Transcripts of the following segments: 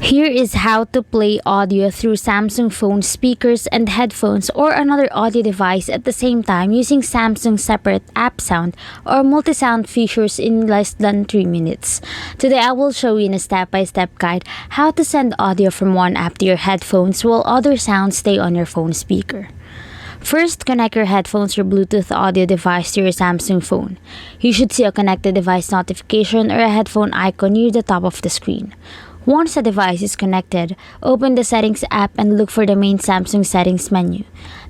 Here is how to play audio through Samsung phone speakers and headphones or another audio device at the same time using Samsung's separate app sound or multi-sound features in less than 3 minutes. Today I will show you in a step-by-step guide how to send audio from one app to your headphones while other sounds stay on your phone speaker. First, connect your headphones or Bluetooth audio device to your Samsung phone. You should see a connected device notification or a headphone icon near the top of the screen. Once the device is connected, open the Settings app and look for the main Samsung settings menu.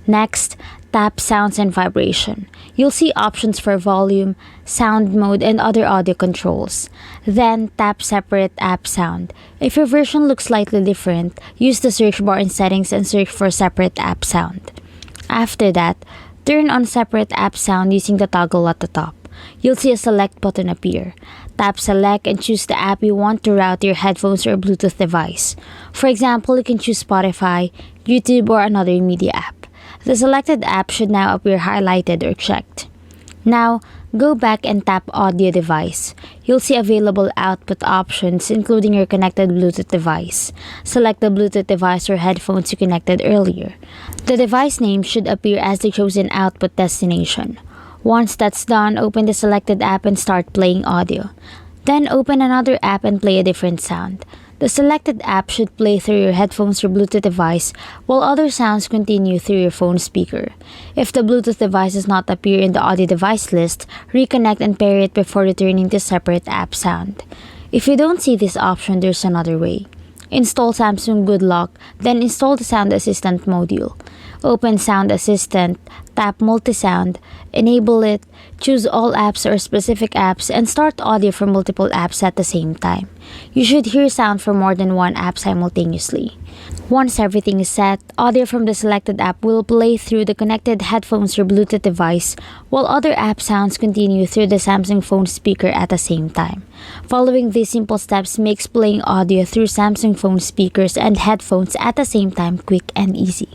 Next, tap Sounds and Vibration. You'll see options for volume, sound mode, and other audio controls. Then, tap Separate App Sound. If your version looks slightly different, use the search bar in Settings and search for Separate App Sound. After that, turn on Separate App Sound using the toggle at the top. You'll see a Select button appear. Tap Select and choose the app you want to route to your headphones or Bluetooth device. For example, you can choose Spotify, YouTube, or another media app. The selected app should now appear highlighted or checked. Now, go back and tap Audio Device. You'll see available output options including your connected Bluetooth device. Select the Bluetooth device or headphones you connected earlier. The device name should appear as the chosen output destination. Once that's done, open the selected app and start playing audio. Then open another app and play a different sound. The selected app should play through your headphones or Bluetooth device while other sounds continue through your phone speaker. If the Bluetooth device does not appear in the audio device list, reconnect and pair it before returning to separate app sound. If you don't see this option, there's another way. Install Samsung Good Lock, then install the Sound Assistant module. Open Sound Assistant, tap Multi-Sound, enable it, choose all apps or specific apps, and start audio from multiple apps at the same time. You should hear sound from more than one app simultaneously. Once everything is set, audio from the selected app will play through the connected headphones or Bluetooth device, while other app sounds continue through the Samsung phone speaker at the same time. Following these simple steps makes playing audio through Samsung phone speakers and headphones at the same time quick and easy.